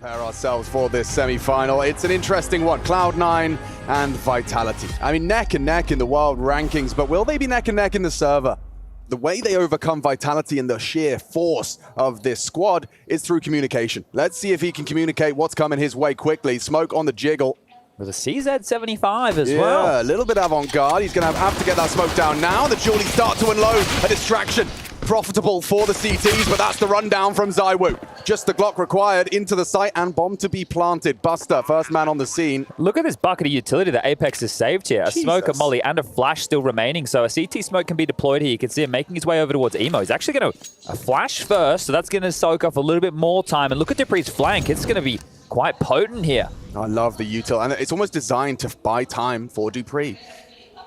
Prepare ourselves for this semi-final. It's an interesting one. Cloud9 and Vitality. I mean, neck and neck in the world rankings, but will they be neck and neck in the server? The way they overcome Vitality and the sheer force of this squad is through communication. Let's see if he can communicate what's coming his way quickly. Smoke on the jiggle. With a CZ75 as well. Yeah, a little bit avant-garde. He's going to have to get that smoke down now. The Julie start to unload. A distraction. Profitable for the CTs, but that's the rundown from ZywOo. Just the Glock required into the site and bomb to be planted. Buster, first man on the scene. Look at this bucket of utility that Apex has saved here. A smoke, a molly, and a flash still remaining. So a CT smoke can be deployed here. You can see him making his way over towards Emo. He's actually going to a flash first, so that's going to soak up a little bit more time. And look at Dupree's flank. It's going to be quite potent here. I love the util, and it's almost designed to buy time for Dupree.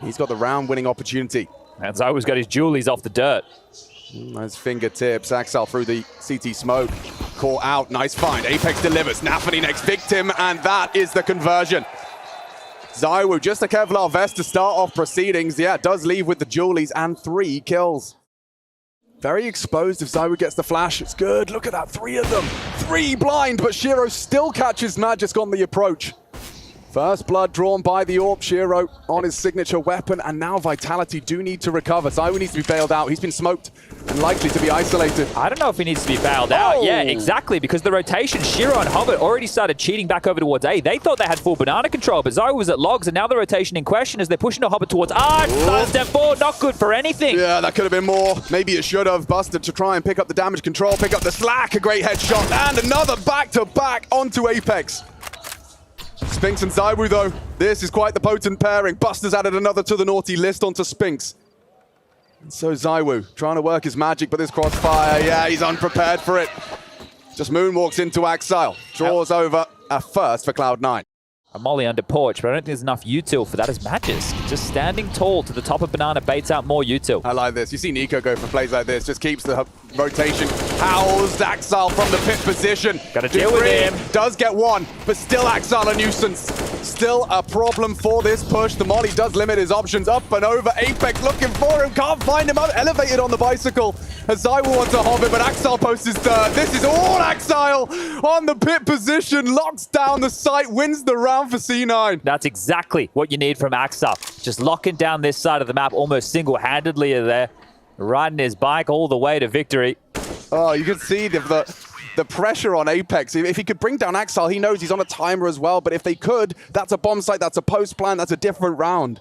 He's got the round-winning opportunity. And ZywOo's got his Julies off the dirt. Nice fingertips. Axel through the CT smoke. Call out. Nice find. Apex delivers. Nafany next victim, and that is the conversion. ZywOo, just a Kevlar vest to start off proceedings. Yeah, does leave with the Julies and 3 kills. Very exposed if ZywOo gets the flash. It's good. Look at that. 3 of them. 3 blind, but Shiro still catches Magisk on the approach. First blood drawn by the AWP. Shiro on his signature weapon, and now Vitality do need to recover. ZywOo needs to be bailed out. He's been smoked and likely to be isolated. I don't know if he needs to be bailed out. Yeah, exactly, because the rotation, Shiro and Hobbit already started cheating back over towards A. They thought they had full banana control, but ZywOo was at logs, and now the rotation in question as they're pushing the Hobbit towards step forward, not good for anything. Yeah, that could have been more. Maybe it should have. Buster to try and pick up the damage control, pick up the slack, a great headshot, and another back-to-back onto Apex. Spinks and ZywOo, though, this is quite the potent pairing. Buster's added another to the naughty list onto Spinks. And so ZywOo trying to work his magic, but this crossfire, yeah, he's unprepared for it. Just moonwalks into Axile, draws over a first for Cloud9. A molly under porch, but I don't think there's enough util for that as Magisk. Just standing tall to the top of banana baits out more util. I like this. You see Nico go for plays like this. Just keeps the rotation housed. Axile from the pit position. Got to deal with him. Does get one, but still Axile a nuisance. Still a problem for this push. The molly does limit his options. Up and over. Apex looking for him. Can't find him. Elevated on the bicycle. As ZywOo wants to hover, but Axile posts his third. This is all Axile on the pit position. Locks down the site. Wins the round for C9. That's exactly what you need from Axile. Just locking down this side of the map almost single-handedly there. Riding his bike all the way to victory. Oh, you can see the pressure on Apex. If he could bring down Axile, he knows he's on a timer as well. But if they could, that's a bomb site, that's a post plan, that's a different round.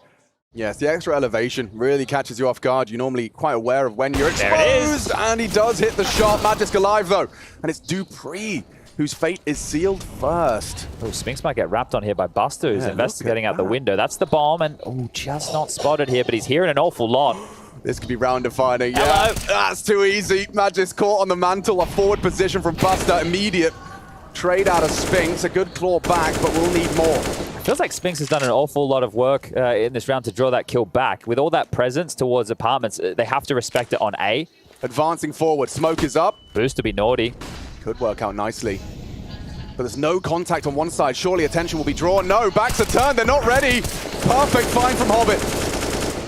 Yes, the extra elevation really catches you off guard. You're normally quite aware of when you're exposed. And he does hit the shot. Magisk alive, though. And it's Dupree whose fate is sealed first. Oh, Spinks might get wrapped on here by Buster, who's investigating out the window. That's the bomb, and just not spotted here, but he's hearing an awful lot. This could be round defining. Hello. Yeah, that's too easy. Magisk caught on the mantle. A forward position from Buster. Immediate trade out of Spinks. A good claw back, but we'll need more. Feels like Spinks has done an awful lot of work in this round to draw that kill back. With all that presence towards apartments, they have to respect it on A. Advancing forward. Smoke is up. Boost to be naughty. Could work out nicely. But there's no contact on one side. Surely attention will be drawn. No, backs a turn. They're not ready. Perfect find from Hobbit.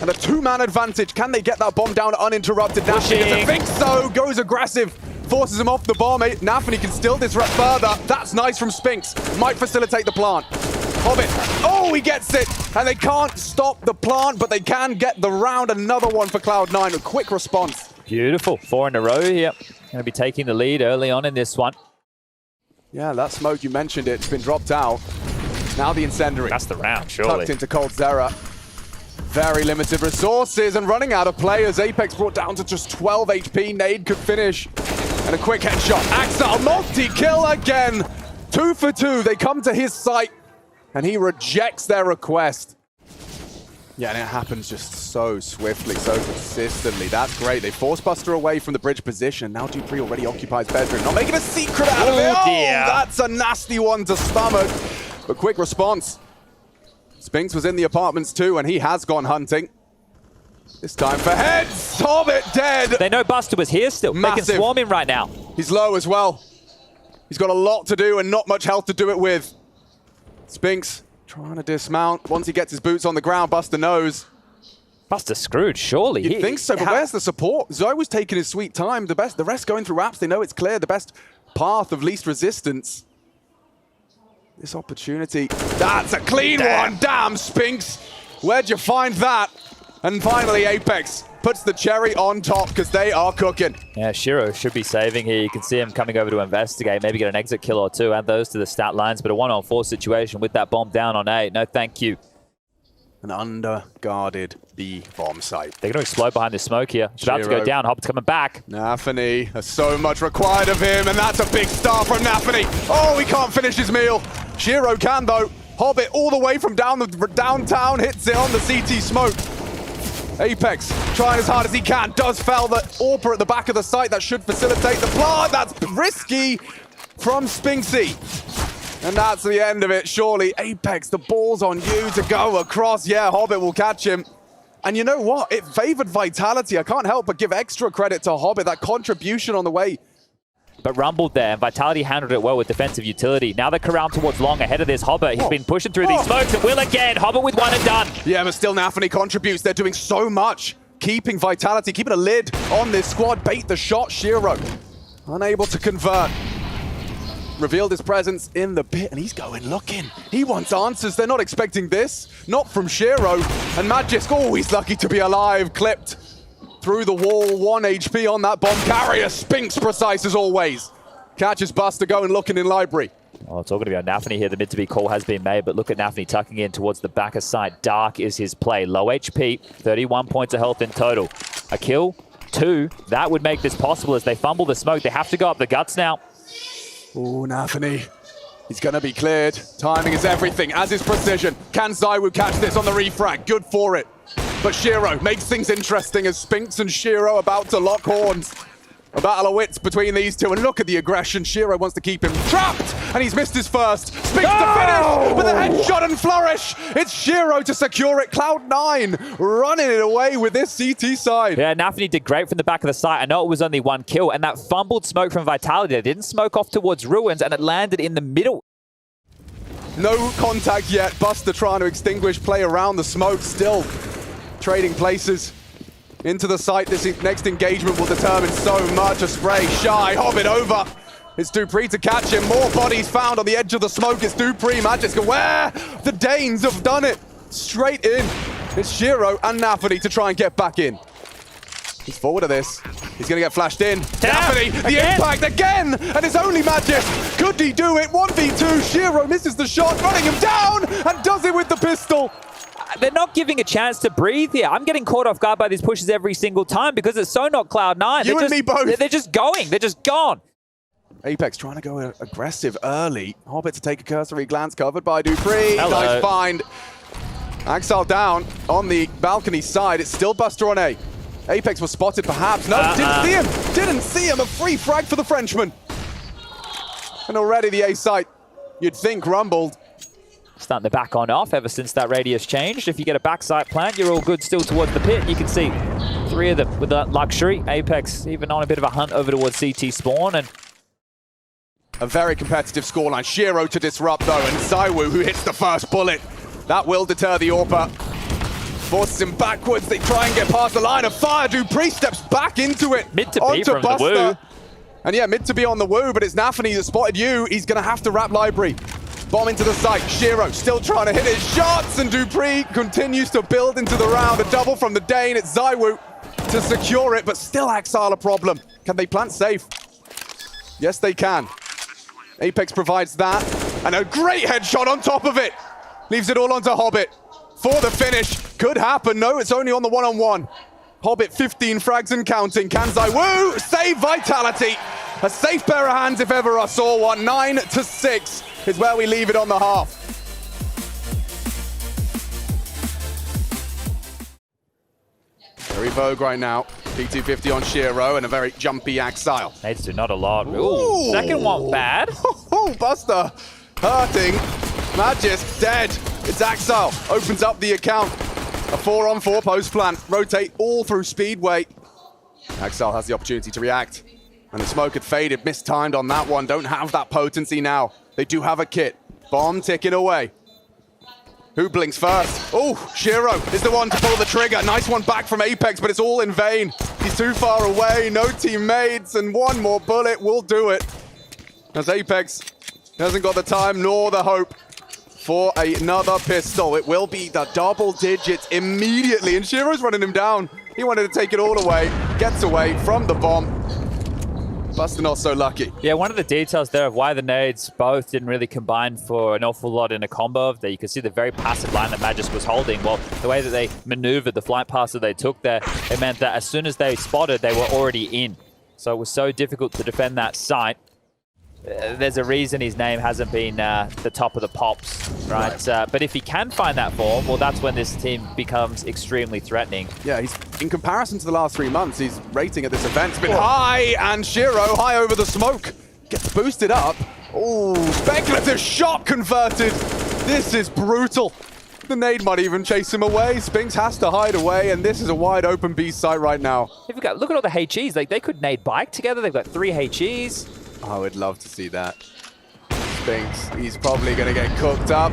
And a 2-man advantage. Can they get that bomb down uninterrupted? Nafany doesn't think so. Goes aggressive. Forces him off the bomb. Nafany can still disrupt further. That's nice from Spinks. Might facilitate the plant. Hobbit. Oh, he gets it. And they can't stop the plant, but they can get the round. Another one for Cloud9. A quick response. Beautiful. 4 in a row here. Going to be taking the lead early on in this one. Yeah, that smoke, you mentioned it. It's been dropped out. Now the incendiary. That's the round, surely. Tucked into Cold Zera. Very limited resources and running out of players. Apex brought down to just 12 HP. Nade could finish. And a quick headshot. Axile multi-kill again. 2 for 2. They come to his site and he rejects their request. Yeah, and it happens just so swiftly, so consistently. That's great. They force Buster away from the bridge position. Now Dupree already occupies bedroom. Not making a secret out of it. Dear. Oh, that's a nasty one to stomach. But quick response. Spinks was in the apartments too, and he has gone hunting. This time for heads. Hobbit dead. They know Buster was here still. Massive. They can swarm him right now. He's low as well. He's got a lot to do and not much health to do it with. Spinks trying to dismount. Once he gets his boots on the ground, Buster knows. Buster screwed, surely. You'd think so, but where's the support? ZywOo's taking his sweet time. The rest going through apps, they know it's clear. The best path of least resistance. this opportunity. That's a clean one. Damn, Spinks. Where'd you find that? And finally, Apex puts the cherry on top because they are cooking. Yeah, Shiro should be saving here. You can see him coming over to investigate, maybe get an exit kill or two, add those to the stat lines, but a 1-on-4 situation with that bomb down on A. No, thank you. An under-guarded B bomb site. They're going to explode behind this smoke here. It's about to go down. Hobbit's coming back. Nafany, there's so much required of him, and that's a big star from Nafany. Oh, he can't finish his meal. Shiro can, though. Hobbit all the way from downtown, hits it on the CT smoke. Apex trying as hard as he can, does foul the AWPer at the back of the site. That should facilitate the plant. That's risky from Spinksy. And that's the end of it, surely. Apex, the ball's on you to go across. Yeah, Hobbit will catch him. And you know what? It favored Vitality. I can't help but give extra credit to Hobbit, that contribution on the way. But rumbled there, and Vitality handled it well with defensive utility. Now they corral towards long ahead of this Hobbit. He's been pushing through these smokes, and will again. Hobbit with one and done. Yeah, but still Nafany contributes. They're doing so much. Keeping Vitality, keeping a lid on this squad. Bait the shot, Shiro. Unable to convert. Revealed his presence in the pit, and he's going looking. He wants answers. They're not expecting this. Not from Shiro. And Magisk, oh, he's lucky to be alive. Clipped through the wall. 1 HP on that bomb carrier. Spinks precise as always. Catches Buster going looking in library. Oh, it's all going to be on Nafany here. The mid-to-B call has been made, but look at Nafany tucking in towards the back of sight. Dark is his play. Low HP, 31 points of health in total. A kill, 2. That would make this possible as they fumble the smoke. They have to go up the guts now. Ooh, Nafany. He's going to be cleared. Timing is everything, as is precision. Can Zywoo catch this on the refrag? Good for it. But Shiro makes things interesting as Spinks and Shiro about to lock horns. A battle of wits between these two, and look at the aggression. Shiro wants to keep him trapped, and he's missed his first. Spinks to finish with a headshot and flourish. It's Shiro to secure it. Cloud9 running it away with this CT side. Yeah, Nafany did great from the back of the site. I know it was only 1 kill, and that fumbled smoke from Vitality. They didn't smoke off towards Ruins, and it landed in the middle. No contact yet. Buster trying to extinguish play around the smoke, still trading places. Into the site, this next engagement will determine so much. A spray, Shy, Hobbit over. It's Dupree to catch him. More bodies found on the edge of the smoke. It's Dupree, Magisk aware. The Danes have done it. Straight in. It's Shiro and Nafany to try and get back in. He's forward of this. He's going to get flashed in. Nafany, the impact again. And it's only Magisk. Could he do it? 1v2. Shiro misses the shot, running him down and does it with the pistol. They're not giving a chance to breathe here. I'm getting caught off guard by these pushes every single time because it's so not Cloud9. You and me both. They're just going. They're just gone. Apex trying to go aggressive early. Hobbit to take a cursory glance, covered by Dupree. Hello. Nice find. Axel down on the balcony side. It's still Buster on A. Apex was spotted perhaps. No, didn't see him. Didn't see him. A free frag for the Frenchman. And already the A site, you'd think, rumbled. Starting to back on off ever since that radius changed. If you get a backside plant, you're all good still towards the pit. You can see 3 of them with that luxury. Apex even on a bit of a hunt over towards CT spawn. And a very competitive scoreline. Shiro to disrupt though, and Zywoo who hits the first bullet. That will deter the AWPer. Forces him backwards. They try and get past the line of fire. Dupree steps back into it. Mid to B from Buster. the woo. And yeah, mid to be on the woo, but it's Nafany that spotted you. He's going to have to wrap library. Bomb into the site. Shiro still trying to hit his shots, and Dupree continues to build into the round. A double from the Dane. It's Zywoo to secure it, but still Axile a problem. Can they plant safe? Yes, they can. Apex provides that, and a great headshot on top of it. Leaves it all onto Hobbit for the finish. Could happen. No, it's only on the one-on-one. Hobbit 15 frags and counting. Can Zywoo save Vitality? A safe pair of hands if ever I saw one. 9-6 is where we leave it on the half. Very vogue right now. P250 on Shiro and a very jumpy Axile. Needs to, not a lot. Ooh, second one bad. Oh, Buster hurting. Magisk dead. It's Axile. Opens up the account. A 4-on-4 post plant. Rotate all through Speedway. Axile has the opportunity to react. And the smoke had faded. Mistimed on that one. Don't have that potency now. They do have a kit. Bomb ticking away. Who blinks first? Oh, Shiro is the one to pull the trigger. Nice one back from Apex, but it's all in vain. He's too far away. No teammates. And one more bullet will do it. As Apex Hasn't got the time nor the hope for another pistol. It will be the double digits immediately, and Shiro's running him down. He wanted to take it all away, gets away from the bomb. Buster not so lucky. Yeah, one of the details there of why the nades both didn't really combine for an awful lot in a combo of that. You can see the very passive line that Magisk was holding. Well, the way that they maneuvered, the flight paths that they took there, it meant that as soon as they spotted, they were already in. So it was so difficult to defend that site. There's a reason his name hasn't been the top of the pops, right? But if he can find that form, well, that's when this team becomes extremely threatening. Yeah, he's in comparison to the last 3 months, his rating at this event's been high, and Shiro high over the smoke. Gets boosted up. Oh, speculative shot converted. This is brutal. The nade might even chase him away. Spinks has to hide away, and this is a wide open B site right now. If you got, look at all the HEs. Like, they could nade bike together. They've got 3 HEs. I would love to see that. Spinks, he's probably going to get cooked up.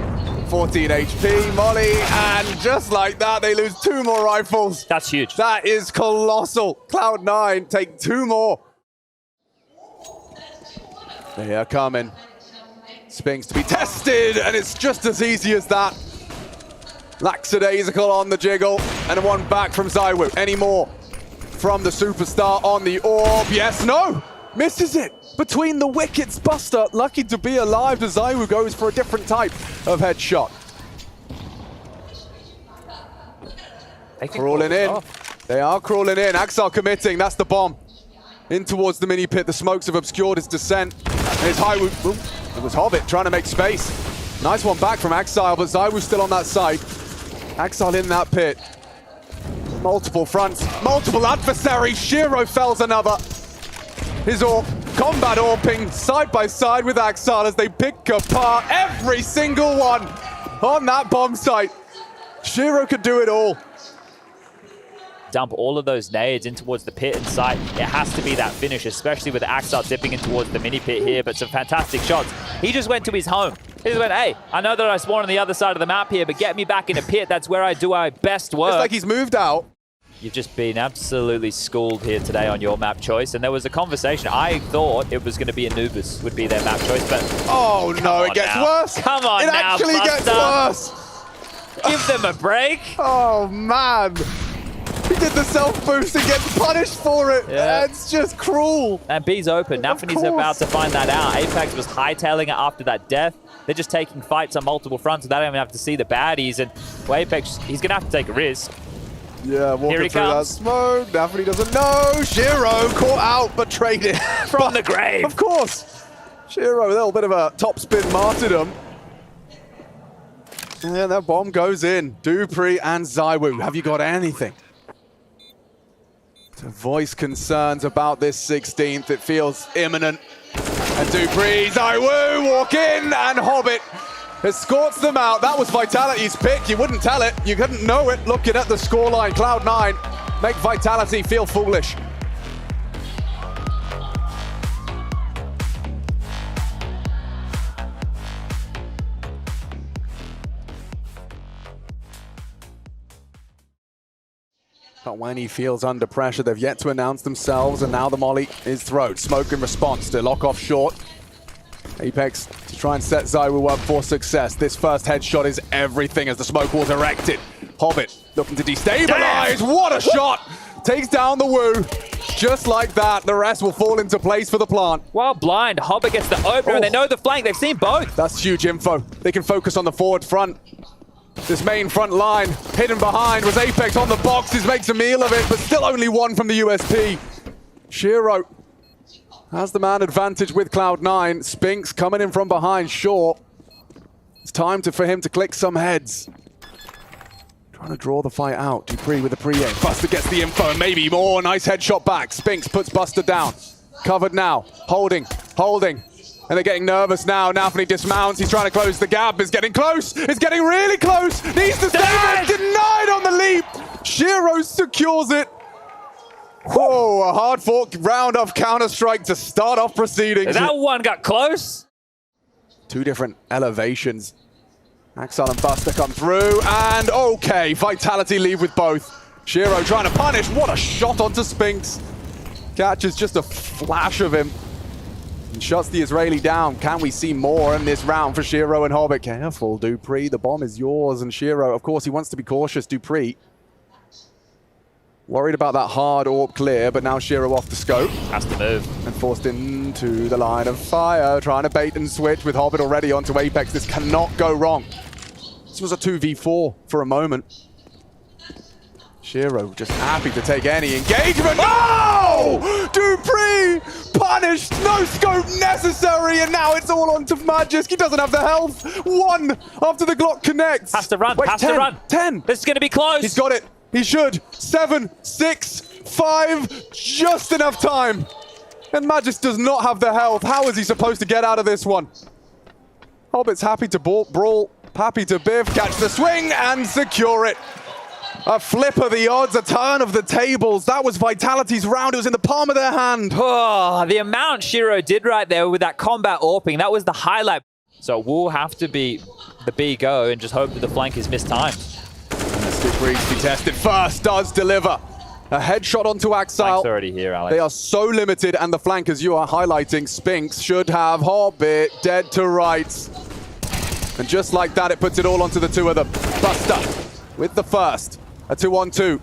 14 HP, Molly, and just like that, they lose 2 more rifles. That's huge. That is colossal. Cloud9 take 2 more. They are coming. Spinks to be tested, and it's just as easy as that. Lackadaisical on the jiggle, and one back from Zywoo. Any more from the superstar on the orb? Yes, no, misses it. Between the wickets, Buster lucky to be alive as Zywoo goes for a different type of headshot. Crawling in. They are crawling in. Axel committing. That's the bomb. In towards the mini pit. The smokes have obscured his descent. And it's Zywoo. It was Hobbit trying to make space. Nice one back from Axel, but Zywoo still on that side. Axel in that pit. Multiple fronts. Multiple adversaries. Shiro fells another. His orb. Combat orping side by side with Axel as they pick apart every single one on that bomb site. Shiro could do it all. Dump all of those nades in towards the pit and site. It has to be that finish, especially with Axel dipping in towards the mini pit here, but some fantastic shots. He just went to his home. He just went, hey, I know that I spawned on the other side of the map here, but get me back in a pit. That's where I do my best work. It's like he's moved out. You've just been absolutely schooled here today on your map choice, and there was a conversation. I thought it was going to be Anubis would be their map choice, but oh no, it gets worse. Come on now, it actually gets worse. Give them a break. Oh man, he did the self boost and gets punished for it. Yeah. It's just cruel. And B's open. Nafany's about to find that out. Apex was hightailing it after that death. They're just taking fights on multiple fronts, and they don't even have to see the baddies. And well, Apex, he's going to have to take a risk. Yeah, walking through that smoke. Nafany doesn't know. Shiro caught out, but traded. From the grave. Of course. Shiro, a little bit of a topspin martyrdom. And that bomb goes in. Dupree and Zywoo, have you got anything to voice concerns about this 16th? It feels imminent. And Dupree, Zywoo walk in, and Hobbit escorts them out. That was Vitality's pick. You wouldn't tell it. You couldn't know it looking at the scoreline. Cloud9 make Vitality feel foolish. But when he feels under pressure, they've yet to announce themselves, and now the molly is thrown. Smoke in response to lock off short. Apex to try and set Zywoo up for success. This first headshot is everything as the smoke wall's erected. Hobbit looking to destabilize. Damn. What a shot! Takes down the Woo. Just like that, the rest will fall into place for the plant. While blind, Hobbit gets the opener, and they know the flank. They've seen both. That's huge info. They can focus on the forward front. This main front line, hidden behind, was Apex on the boxes, makes a meal of it, but still only one from the USP. Shiro has the man advantage with Cloud9. Spinks coming in from behind, sure. It's time for him to click some heads. Trying to draw the fight out. Dupree with the pre-aim. Buster gets the info and maybe more. Nice headshot back. Spinks puts Buster down. Covered now. Holding. And they're getting nervous now. Nafany dismounts. He's trying to close the gap. It's getting close. It's getting really close. Needs to save it. Denied on the leap. Shiro secures it. Whoa, a hard-fought round of Counter-Strike to start off proceedings. That one got close. 2 different elevations. Axel and Buster come through, and okay, Vitality leave with both. Shiro trying to punish. What a shot onto Spinks. Catches just a flash of him. And shuts the Israeli down. Can we see more in this round for Shiro and Hobbit? Careful, Dupree. The bomb is yours. And Shiro, of course, he wants to be cautious. Dupree worried about that hard AWP clear, but now Shiro off the scope. Has to move. And forced into the line of fire, trying to bait and switch with Hobbit already onto Apex. This cannot go wrong. This was a 2v4 for a moment. Shiro just happy to take any engagement. Oh! Dupree punished, no scope necessary, and now it's all on to Magisk. He doesn't have the health. One after the Glock connects. Has to run, Wait, has 10, to run. 10. This is going to be close. He's got it. He should. 7, 6, 5. Just enough time. And Magisk does not have the health. How is he supposed to get out of this one? Hobbit's happy to brawl, happy to biff, catch the swing, and secure it. A flip of the odds, a turn of the tables. That was Vitality's round. It was in the palm of their hand. Oh, the amount Shiro did right there with that combat AWPing, that was the highlight. So we'll have to be the B go and just hope that the flank is mistimed. Dupree's to be tested first, does deliver. A headshot onto Axel. Flank's already here, Alex. They are so limited, and the flank, as you are highlighting, Spinks should have Hobbit dead to rights. And just like that, it puts it all onto the two of them. Buster with the first. A 2-on-2.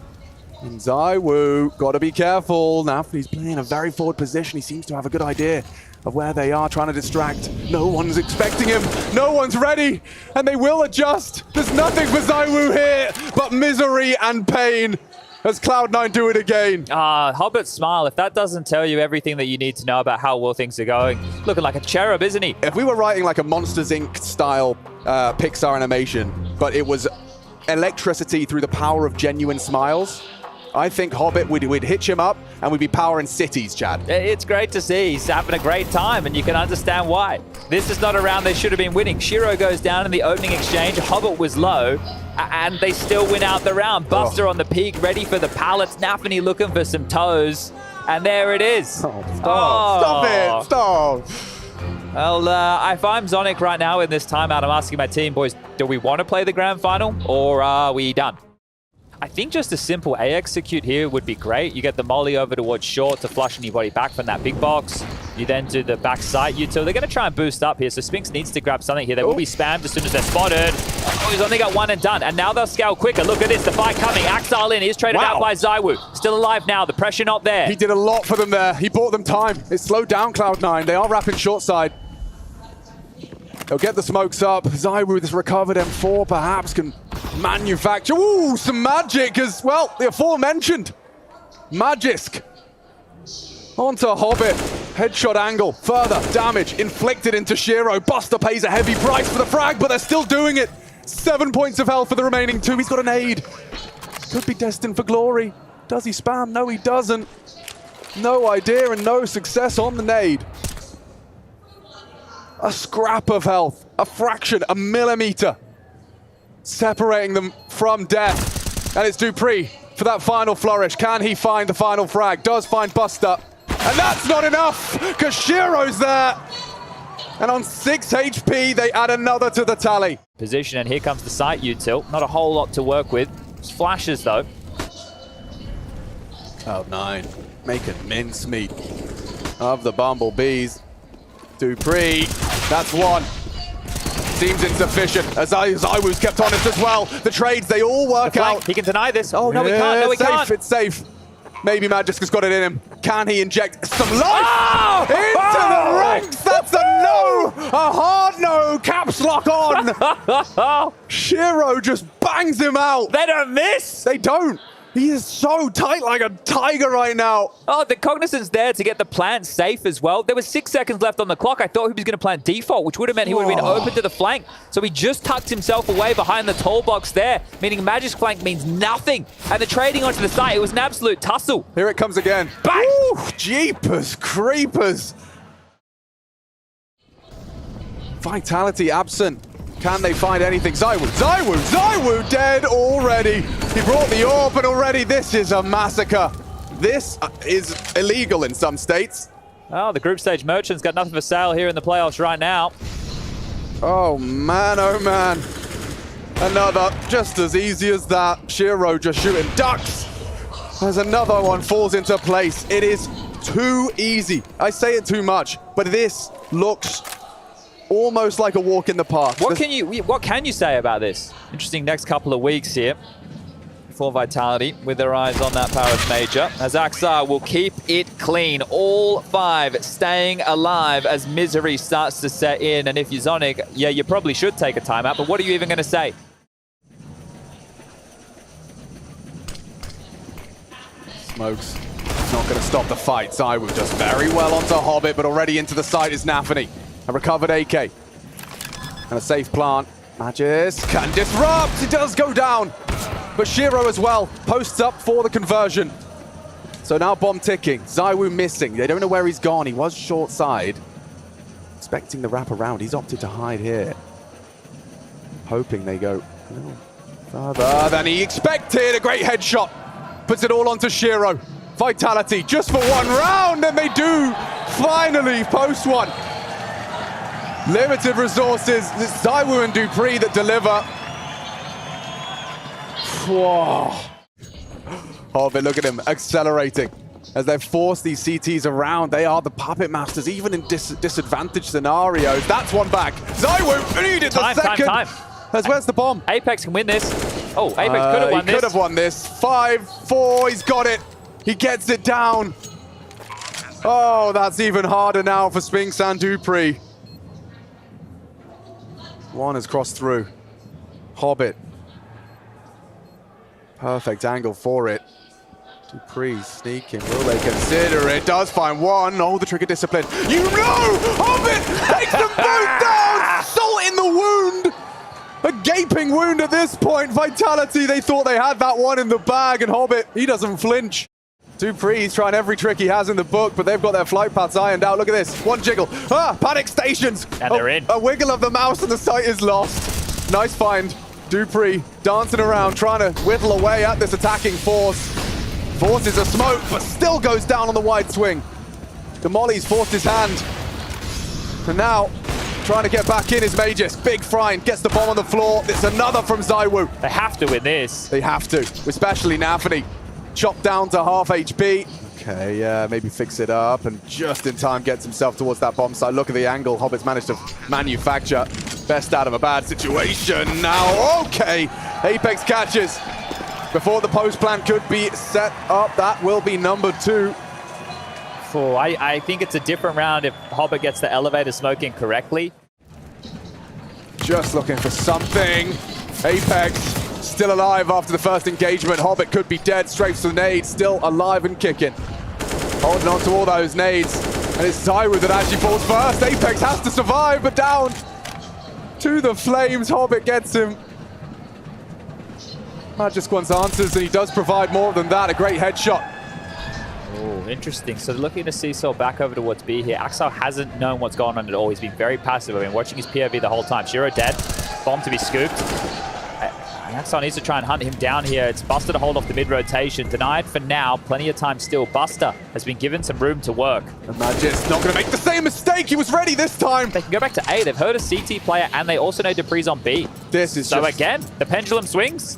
And Zywoo, gotta be careful. Nafany's playing a very forward position. He seems to have a good idea of where they are, trying to distract. No one's expecting him. No one's ready. And they will adjust. There's nothing for Zywoo here but misery and pain as Cloud9 do it again. Hobbit's smile, if that doesn't tell you everything that you need to know about how well things are going. Looking like a cherub, isn't he? If we were writing like a Monsters, Inc. style Pixar animation, but it was electricity through the power of genuine smiles, I think Hobbit, we'd hitch him up and we'd be powering cities, Chad. It's great to see. He's having a great time, and you can understand why. This is not a round they should have been winning. Shiro goes down in the opening exchange. Hobbit was low, and they still win out the round. Buster on the peak, ready for the pallets. Nafany looking for some toes, and there it is. Stop it, stop. Well, if I'm Zonic right now in this timeout, I'm asking my team, boys, do we want to play the grand final, or are we done? I think just a simple A execute here would be great. You get the molly over towards short to flush anybody back from that big box. You then do the back sight util. They're going to try and boost up here, so Spinks needs to grab something here. They will be spammed as soon as they're spotted. Oh, he's only got one and done, and now they'll scale quicker. Look at this, the fight coming. Axel in, he's traded out by Zywoo. Still alive now, the pressure not there. He did a lot for them there. He bought them time. It slowed down Cloud9. They are wrapping short side. They'll get the smokes up. Zywoo with this recovered M4 perhaps can manufacture. Ooh, some magic as well. The aforementioned Magisk. Onto Hobbit. Headshot angle. Further damage inflicted into Shiro. Buster pays a heavy price for the frag, but they're still doing it. 7 points of health for the remaining two. He's got an aid. Could be destined for glory. Does he spam? No, he doesn't. No idea and no success on the nade. A scrap of health, a fraction, a millimeter, separating them from death. And it's Dupree for that final flourish. Can he find the final frag? Does find Buster. And that's not enough, because Shiro's there. And on 6 HP, they add another to the tally. Position, and here comes the sight util. Not a whole lot to work with. Just flashes, though. Cloud9 making mincemeat of the Bumblebees. Dupree, that's one. Seems insufficient, as Zywoo's kept honest as well. The trades, they all work out. He can deny this. Oh, no, he can't. No, he can't. It's safe. Maybe Magisk has got it in him. Can he inject some life into the ranks? That's a no! A hard no! Caps lock on! Shiro just bangs him out. They don't miss! They don't. He is so tight like a tiger right now. Oh, the cognizance there to get the plant safe as well. There was 6 seconds left on the clock. I thought he was going to plant default, which would have meant he would have been open to the flank. So he just tucked himself away behind the tall box there, meaning Magisk flank means nothing. And the trading onto the side, it was an absolute tussle. Here it comes again. Bang! Ooh, jeepers creepers. Vitality absent. Can they find anything? Zywoo dead already. He brought the AWP, and already this is a massacre. This is illegal in some states. Oh, the group stage merchant's got nothing for sale here in the playoffs right now. Oh man, oh man. Another, just as easy as that. Shiro just shooting ducks. As another one falls into place. It is too easy. I say it too much, but this looks almost like a walk in the park. What can you say about this? Interesting next couple of weeks here for Vitality with their eyes on that Paris Major, as Axar will keep it clean. All 5 staying alive as misery starts to set in. And if you're Zonic, yeah, you probably should take a timeout, but what are you even going to say? Smokes not going to stop the fight. Zywoo does very well onto Hobbit, but already into the site is Nafany. A recovered AK. And a safe plant. Magis can disrupt. It does go down. But Shiro as well posts up for the conversion. So now bomb ticking. Zywoo missing. They don't know where he's gone. He was short side. Expecting the wrap around. He's opted to hide here. Hoping they go a little further than he expected. A great headshot. Puts it all onto Shiro. Vitality just for one round, and they do finally post one. Limited resources. It's Zywoo and Dupree that deliver. Whoa. Oh, but look at him accelerating. As they've forced these CTs around, they are the puppet masters, even in disadvantaged scenarios. That's one back. Zywoo needed the second. Time. Where's the bomb? Apex can win this. Oh, Apex could have won this. He could have won this. 5-4, he's got it. He gets it down. Oh, that's even harder now for Spinks and Dupree. One has crossed through. Hobbit. Perfect angle for it. Dupree sneaking. Will they consider it? Does find one. Oh, the trigger discipline. You know! Hobbit takes them both down! Salt in the wound! A gaping wound at this point. Vitality, they thought they had that one in the bag, and Hobbit, he doesn't flinch. Dupree's trying every trick he has in the book, but they've got their flight paths ironed out. Look at this. One jiggle. Panic stations. And they're in. A wiggle of the mouse and the site is lost. Nice find. Dupree dancing around, trying to whittle away at this attacking force. Forces a smoke, but still goes down on the wide swing. Demolly's forced his hand. And now, trying to get back in is Magis. Big Frine gets the bomb on the floor. It's another from Zywoo. They have to win this. They have to, especially Nafany. Chopped down to half HP. Okay, yeah, maybe fix it up, and just in time gets himself towards that bomb site. Look at the angle Hobbit's managed to manufacture. Best out of a bad situation now. Okay, Apex catches. Before the post plan could be set up, that will be number 2. I think it's a different round if Hobbit gets the elevator smoking correctly. Just looking for something. Apex still alive after the first engagement. Hobbit could be dead. Strafes to the nades, still alive and kicking. Holding on to all those nades. And it's Zywoo that actually falls first. Apex has to survive, but down to the flames. Hobbit gets him. Magis wants answers, and he does provide more than that. A great headshot. Oh, interesting. So they're looking to Seesaw back over towards B here. Axel hasn't known what's going on at all. He's been very passive. I've been watching his POV the whole time. Shiro dead. Bomb to be scooped. Axel needs to try and hunt him down here. It's Buster to hold off the mid-rotation. Denied for now. Plenty of time still. Buster has been given some room to work. And Magis not going to make the same mistake. He was ready this time. They can go back to A. They've heard a CT player, and they also know Dupree's on B. This is so again, the pendulum swings.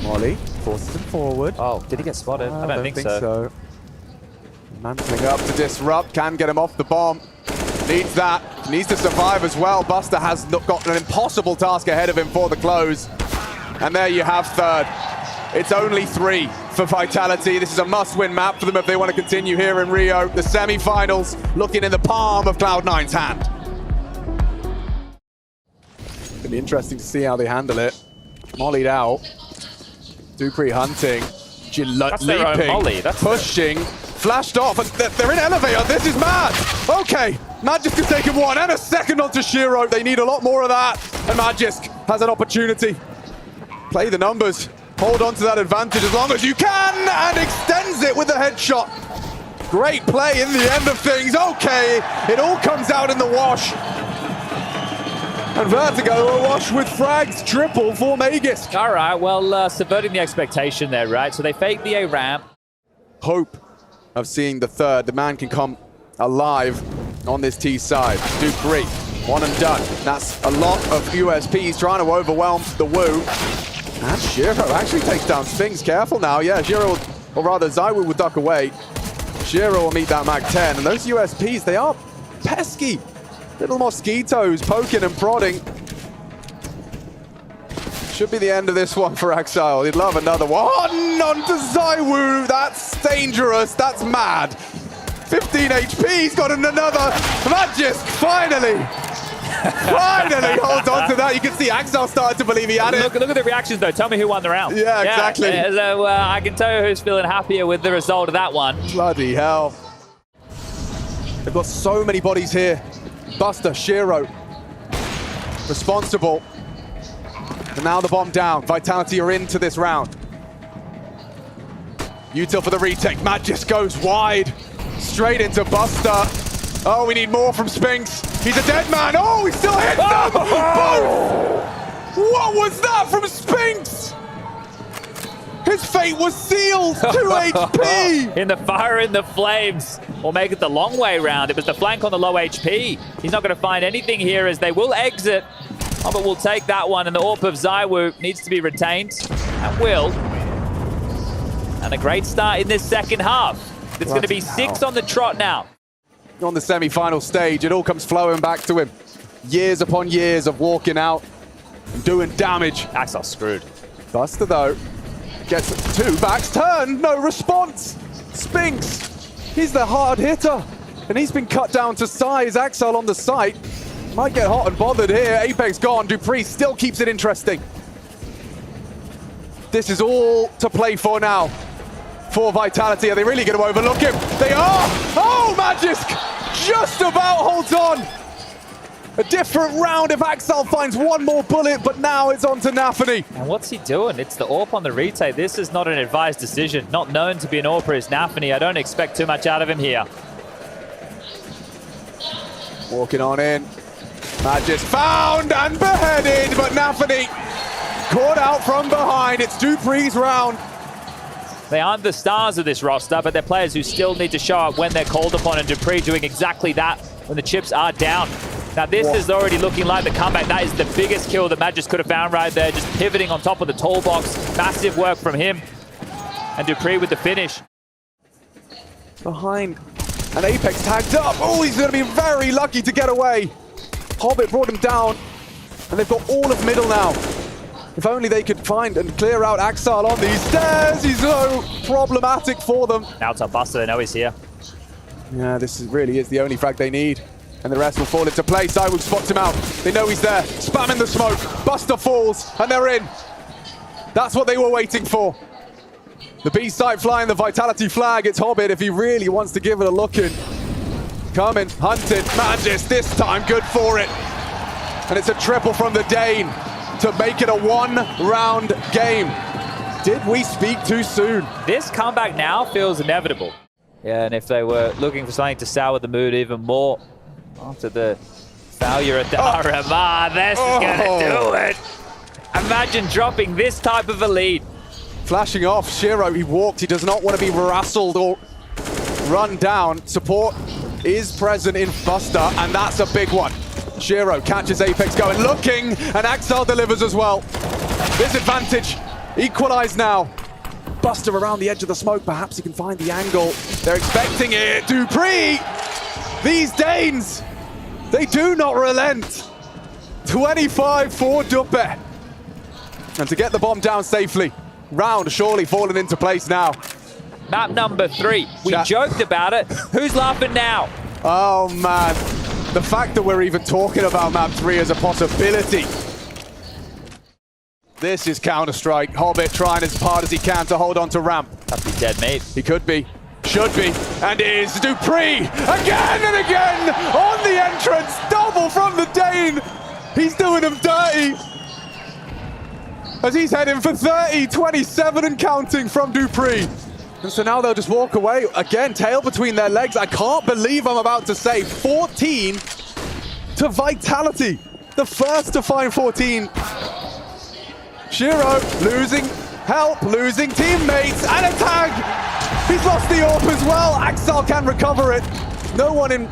Molly forces him forward. Oh, did he get spotted? I don't think so. Mantling up to disrupt. Can get him off the bomb. Needs that. Needs to survive as well. Buster has got an impossible task ahead of him for the close. And there you have third. It's only 3 for Vitality. This is a must-win map for them if they want to continue here in Rio. The semi-finals looking in the palm of Cloud9's hand. It's going to be interesting to see how they handle it. Mollied out. Dupree hunting. Leaping. Pushing. Flashed off. They're in elevator. This is mad. Okay. Magisk has taken one and a second onto Shiro. They need a lot more of that. And Magisk has an opportunity. Play the numbers. Hold on to that advantage as long as you can. And extends it with a headshot. Great play in the end of things. Okay. It all comes out in the wash. And Vertigo awash with frags. Triple for Magisk. All right. Well, subverting the expectation there, right? So they fake the A ramp. Hope of seeing the third. The man can come alive on this T side. Dupree, one and done. That's a lot of USPs trying to overwhelm the Woo. And Shiro actually takes down Spinks. Careful now. Yeah, Shiro, or rather Zywoo will duck away. Shiro will meet that Mag 10, and those USPs, they are pesky. Little mosquitoes poking and prodding. Should be the end of this one for Exile. He'd love another one. Onto ZywOo. That's dangerous. That's mad. 15 HP. He's got another. Magisk, finally. Finally holds on to that. You can see Exile started to believe he had it. Look at the reactions, though. Tell me who won the round. Yeah, exactly. So I can tell you who's feeling happier with the result of that one. Bloody hell. They've got so many bodies here. Buster, Shiro, responsible. And now the bomb down. Vitality are into this round. Util for the retake. Magisk goes wide. Straight into Buster. Oh, we need more from Spinks. He's a dead man. Oh, he still hits them! Both! What was that from Spinks? His fate was sealed. 2 HP. In the fire, in the flames. Or make it the long way round. It was the flank on the low HP. He's not going to find anything here as they will exit. Oh, but we'll take that one. And the AWP of ZywOo needs to be retained. And will. And a great start in this second half. It's going to be 6 on the trot now. On the semi-final stage, it all comes flowing back to him. Years upon years of walking out and doing damage. Axel screwed. Buster, though, gets 2 backs turn. No response. Spinks. He's the hard hitter. And he's been cut down to size. Axel on the site. Might get hot and bothered here. Apex gone. dupreeh still keeps it interesting. This is all to play for now. For Vitality. Are they really going to overlook him? They are! Oh, Magisk just about holds on. A different round if Axel finds one more bullet, but now it's on to Nafany. And what's he doing? It's the AWP on the retake. This is not an advised decision. Not known to be an AWPer is Nafany. I don't expect too much out of him here. Walking on in. Magisk found and beheaded, but Nafany caught out from behind. It's dupreeh's round. They aren't the stars of this roster, but they're players who still need to show up when they're called upon, and dupreeh doing exactly that when the chips are down. Now this is already looking like the comeback. That is the biggest kill that Magisk could have found right there, just pivoting on top of the tall box. Massive work from him. And dupreeh with the finish. Behind. And Apex tagged up. Oh, he's going to be very lucky to get away. Hobbit brought him down. And they've got all of middle now. If only they could find and clear out Axel on these stairs. He's so problematic for them. Now it's on Buster. They know he's here. Yeah, this really is the only frag they need. And the rest will fall into place. ZywOo spots him out. They know he's there. Spamming the smoke. Buster falls. And they're in. That's what they were waiting for. The B site flying the Vitality flag. It's Hobbit if he really wants to give it a look in. Coming. Hunted. Magisk this time. Good for it. And it's a triple from the Dane to make it a 1-round game. Did we speak too soon? This comeback now feels inevitable. Yeah, and if they were looking for something to sour the mood even more after the failure at the RMR, this is going to do it. Imagine dropping this type of a lead. Flashing off, Shiro, he walked. He does not want to be rassled or run down. Support is present in Buster, and that's a big one. Shiro catches Apex going, looking, and Axel delivers as well. Disadvantage, equalized now. Buster around the edge of the smoke, perhaps he can find the angle. They're expecting it, dupreeh! These Danes, they do not relent. 25 for dupreeh. And to get the bomb down safely, round surely falling into place now. Map number 3, we joked about it. Who's laughing now? Oh man. The fact that we're even talking about map 3 as a possibility. This is Counter-Strike. Hobbit trying as hard as he can to hold on to ramp. That'd be dead, mate. He could be. Should be. And is dupreeh again and again on the entrance. Double from the Dane. He's doing him dirty. As he's heading for 30, 27 and counting from dupreeh. And so now they'll just walk away. Again, tail between their legs. I can't believe I'm about to say 14 to Vitality. The first to find 14. Shiro losing help, losing teammates, and a tag. He's lost the AWP as well. Axel can recover it. No one in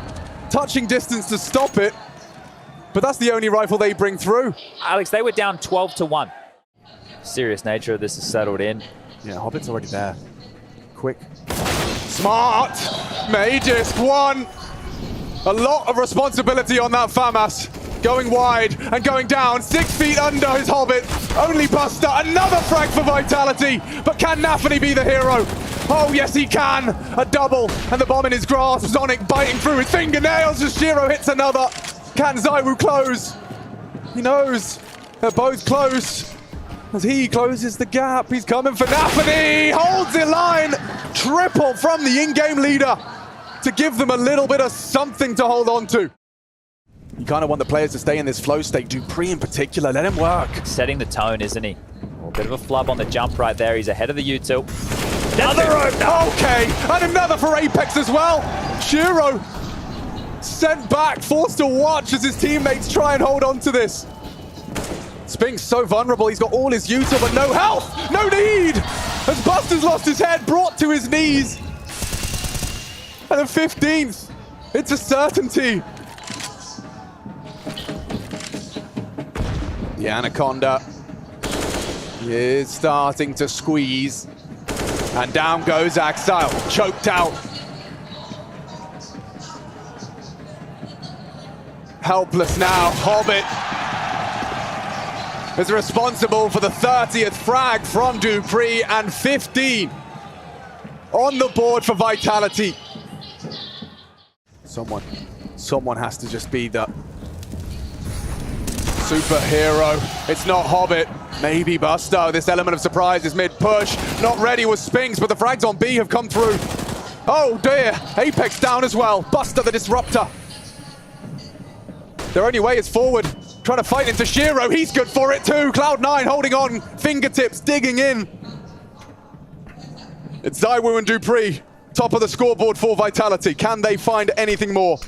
touching distance to stop it. But that's the only rifle they bring through. Alex, they were down 12-1. Serious nature of this is settled in. Yeah, Hobbit's already there. Quick. Smart! Magisk won. A lot of responsibility on that FAMAS. Going wide and going down, 6 feet under his Hobbit. Only Buster, another frag for Vitality. But can Nafany be the hero? Oh yes he can. A double and the bomb in his grasp. Zonic biting through his fingernails as Shiro hits another. Can ZywOo close? He knows they're both close. As he closes the gap, he's coming for Nafany. Holds the line. Triple from the in-game leader to give them a little bit of something to hold on to. You kind of want the players to stay in this flow state. Dupree in particular, let him work. Setting the tone, isn't he? A bit of a flub on the jump right there. He's ahead of the U-tilt. Another okay, and another for Apex as well. Shiro sent back, forced to watch as his teammates try and hold on to this. Spinks so vulnerable, he's got all his util but no health, no need! As Buster's lost his head, brought to his knees. And the 15th, it's a certainty. The Anaconda is starting to squeeze. And down goes Axile, choked out. Helpless now, Hobbit is responsible for the 30th frag from Dupree and 15 on the board for Vitality. Someone has to just be the superhero. It's not Hobbit, maybe Buster. This element of surprise is mid-push. Not ready with Spinks, but the frags on B have come through. Oh dear, Apex down as well. Buster the disruptor. Their only way is forward. Trying to fight into Shiro, he's good for it too. Cloud9 holding on, fingertips digging in. It's ZywOo and Dupree, top of the scoreboard for Vitality. Can they find anything more?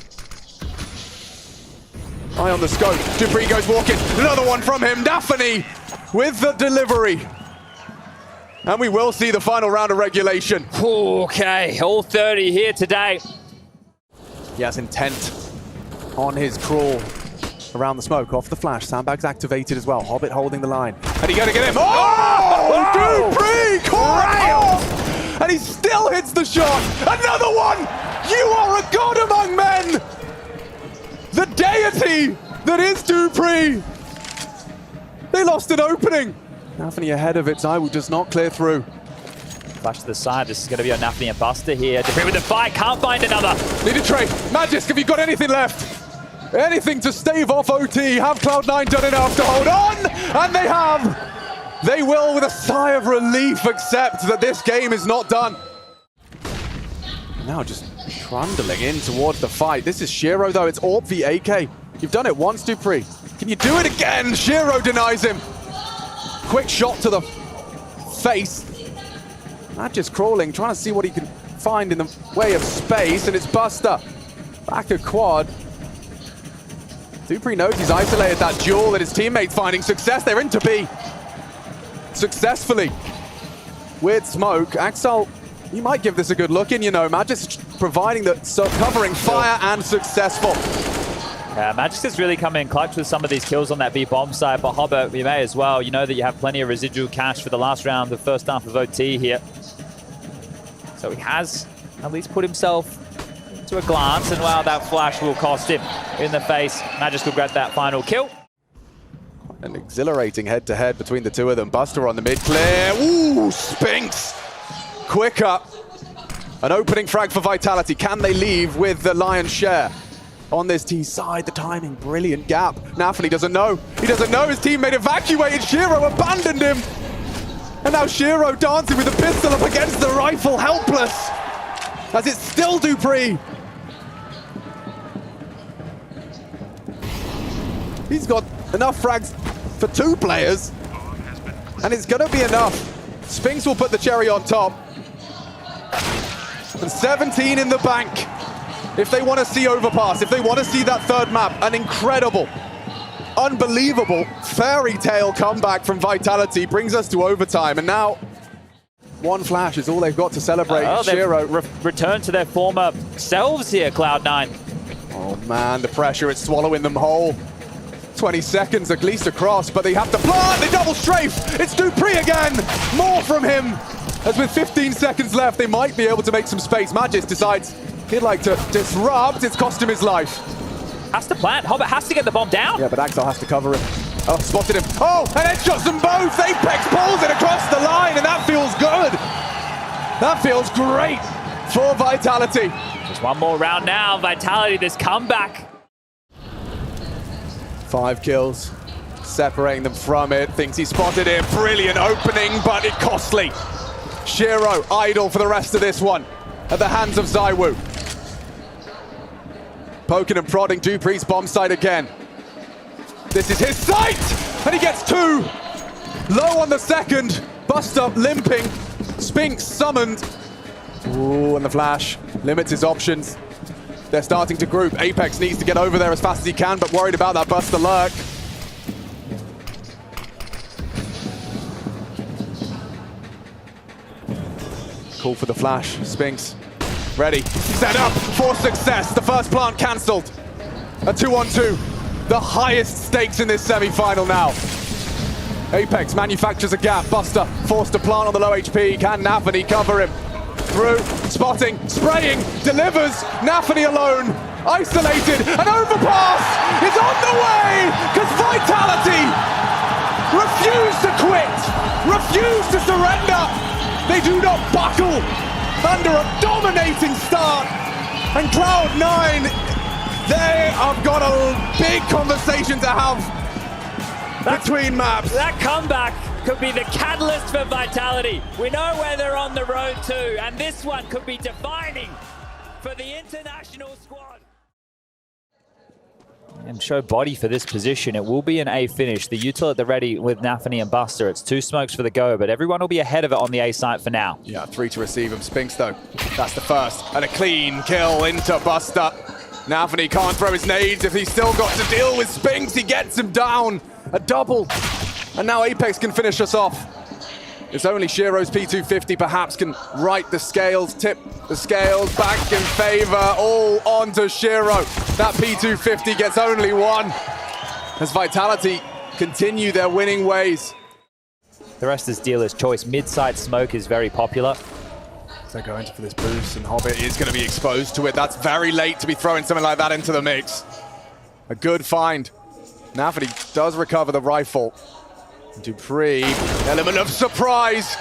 Eye on the scope, Dupree goes walking. Another one from him, Nafany with the delivery. And we will see the final round of regulation. Okay, all 30 here today. He has intent on his crawl. Around the smoke, off the flash, sandbags activated as well. Hobbit holding the line. And he gonna get him. Oh! Dupree caught off! And he still hits the shot. Another one! You are a god among men! The deity that is Dupree! They lost an opening. Nafany ahead of it. ZywOo does not clear through. Flash to the side. This is going to be on Nafany and Buster here. Dupree with the fight. Can't find another. Need a trade. Magisk, have you got anything left? Anything to stave off OT? Have Cloud9 done enough to hold on? And they have. They will, with a sigh of relief, accept that this game is not done. Now just trundling in towards the fight. This is Shiro, though. It's AWP v AK. You've done it once, Dupree. Can you do it again? Shiro denies him. Quick shot to the face. Magisk crawling, trying to see what he can find in the way of space, and it's Buster. Back a quad. Dupree knows he's isolated that duel, and his teammates finding success. They're into B. Successfully. With smoke. Axel, you might give this a good look in, you know. Magisk providing the covering fire and successful. Yeah, Magisk is really coming in clutch with some of these kills on that B bomb side, but Hobbit, you may as well. You know that you have plenty of residual cash for the last round, the first half of OT here. So he has at least put himself to a glance, and wow, that flash will cost him in the face. Magisk will grab that final kill. An exhilarating head-to-head between the two of them. Buster on the mid clear. Ooh, Spinks. Quicker. An opening frag for Vitality. Can they leave with the lion's share? On this T side, the timing, brilliant gap. Nafany doesn't know. He doesn't know his teammate evacuated. Shiro abandoned him. And now Shiro dancing with the pistol up against the rifle, helpless. As it's still Dupree. He's got enough frags for 2 players, and it's going to be enough. Spinks will put the cherry on top. And 17 in the bank. If they want to see Overpass, if they want to see that third map, an incredible, unbelievable fairy tale comeback from Vitality brings us to overtime. And now, one flash is all they've got to celebrate. Shiro return to their former selves here, Cloud9. Oh man, the pressure, it's swallowing them whole. 20 seconds at least across, but they have to plant, they double strafe. It's Dupree again, more from him. As with 15 seconds left, they might be able to make some space. Magisk decides He'd like to disrupt. It's cost him his life. Has to plant. Hobbit has to get the bomb down. Yeah, but Axel has to cover him. Oh, spotted him. Oh, and headshots them both. Apex pulls it across the line, and that feels good. That feels great for Vitality. Just one more round now. Vitality, this comeback. 5 kills, separating them from it. Thinks he spotted it. Brilliant opening, but it costly. Shiro idle for the rest of this one at the hands of ZywOo. Poking and prodding Dupree's bomb site again. This is his sight, and he gets 2. Low on the second. Buster limping. Spinks summoned. Ooh, and the flash limits his options. They're starting to group. Apex needs to get over there as fast as he can, but worried about that Buster lurk. Call for the flash. Spinks ready. Set up for success. The first plant cancelled. A 2-on-2. The highest stakes in this semi-final now. Apex manufactures a gap. Buster forced to plant on the low HP. Can Nafany cover him? Through, spotting, spraying, delivers. Nafany alone, isolated. An overpass is on the way because Vitality refuse to quit, refuse to surrender. They do not buckle under a dominating start. And Cloud9, they have got a big conversation to have between maps. That comeback could be the catalyst for Vitality. We know where they're on the road to, and this one could be defining for the international squad. And show body for this position. It will be an A finish. The util at the ready with Nafany and Buster. It's 2 smokes for the go, but everyone will be ahead of it on the A site for now. Yeah, 3 to receive him. Spinks though. That's the first. And a clean kill into Buster. Nafany can't throw his nades if he's still got to deal with Spinks. He gets him down. A double. And now Apex can finish us off. It's only Shiro's P250 perhaps can right the scales, tip the scales back in favor. All on to Shiro. That P250 gets only 1. As Vitality continue their winning ways. The rest is dealer's choice. Mid-side smoke is very popular. They're going for this boost, and Hobbit is going to be exposed to it. That's very late to be throwing something like that into the mix. A good find. Nafany does recover the rifle. Dupree, element of surprise.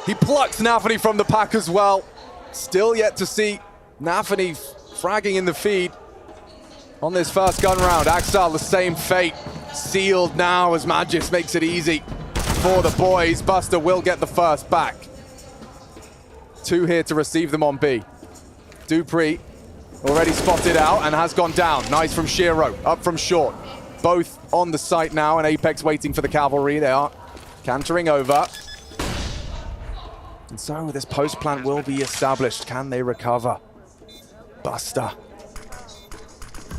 He plucks Nafany from the pack as well. Still yet to see Nafany fragging in the feed on this first gun round. Axel, the same fate. Sealed now as Magis makes it easy for the boys. Buster will get the first back. 2 here to receive them on B. Dupree already spotted out and has gone down. Nice from Shiro, up from short. Both on the site now, and Apex waiting for the cavalry. They are cantering over. And so this post plant will be established. Can they recover? Buster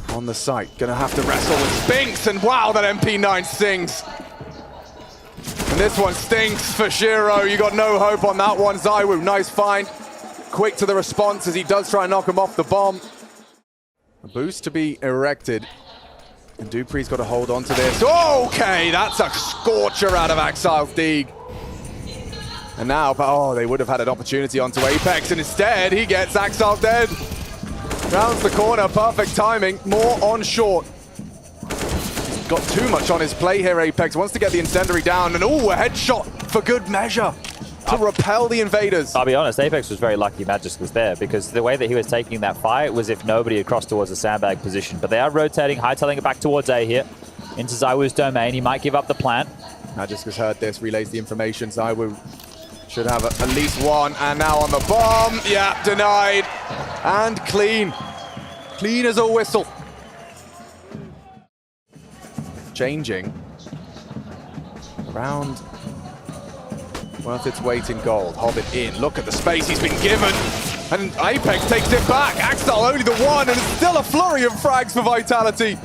on the site. Gonna have to wrestle with Spinks, and wow, that MP9 stings. And this one stinks for Shiro. You got no hope on that one. ZywOo, nice find. Quick to the response as he does try and knock him off the bomb. A boost to be erected. And Dupree's got to hold on to this. Okay, that's a scorcher out of Axel's Deeg. And now, oh, they would have had an opportunity onto Apex, and instead he gets Axel dead. Rounds the corner, perfect timing, more on short. Got too much on his play here, Apex. Wants to get the incendiary down, and ooh, a headshot for good measure to repel the invaders. I'll be honest, Apex was very lucky Magis was there, because the way that he was taking that fight was if nobody had crossed towards the sandbag position. But they are rotating, hightailing it back towards A here, into ZywOo's domain. He might give up the plant. Magis has heard this, relays the information. ZywOo should have at least 1, and now on the bomb. Yeah, denied. And clean. Clean as a whistle. Changing. Round worth its weight in gold. Hobbit in. Look at the space he's been given. And Apex takes it back. Axel only the 1, and it's still a flurry of frags for Vitality.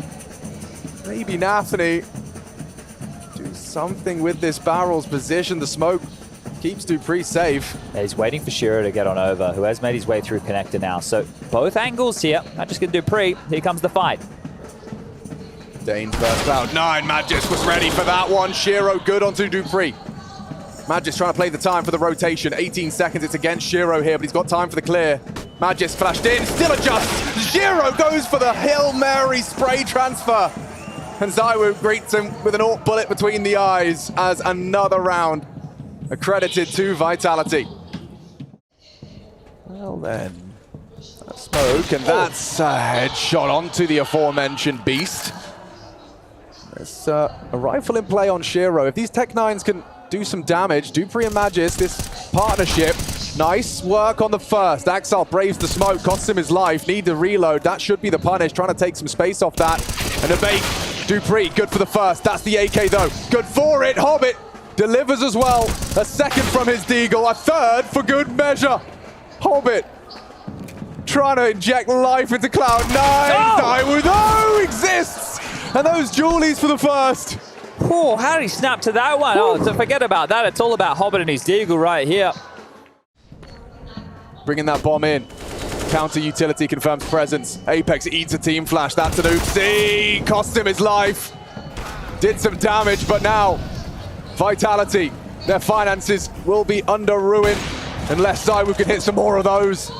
Maybe Nafany do something with this barrel's position. The smoke keeps Dupree safe. Yeah, he's waiting for Shiro to get on over, who has made his way through connector now. So both angles here. Not just going to Dupree. Here comes the fight. Dane's burst Cloud9. Magis was ready for that one. Shiro good onto Dupree. Magis trying to play the time for the rotation. 18 seconds, it's against Shiro here, but he's got time for the clear. Magis flashed in, still adjusts. Zero goes for the Hail Mary spray transfer. And ZywOo greets him with an AWP bullet between the eyes as another round accredited to Vitality. Well then, that smoke, and that's a headshot onto the aforementioned beast. There's a rifle in play on Shiro. If these Tech-9s can do some damage, du3 and Magis, this partnership, nice work on the first. Axel braves the smoke, costs him his life, need to reload. That should be the punish, trying to take some space off that. And a bait, du3, good for the first. That's the AK though, good for it. Hobbit delivers as well. A second from his Deagle, a third for good measure. Hobbit trying to inject life into Cloud9. ZywOo though exists. And those Julies for the first. Oh, how did he snap to that one? Oh, so forget about that. It's all about Hobbit and his Deagle right here. Bringing that bomb in. Counter utility confirms presence. Apex eats a team flash. That's an oopsie. Cost him his life. Did some damage, but now Vitality, their finances will be under ruin unless ZywOo can hit some more of those.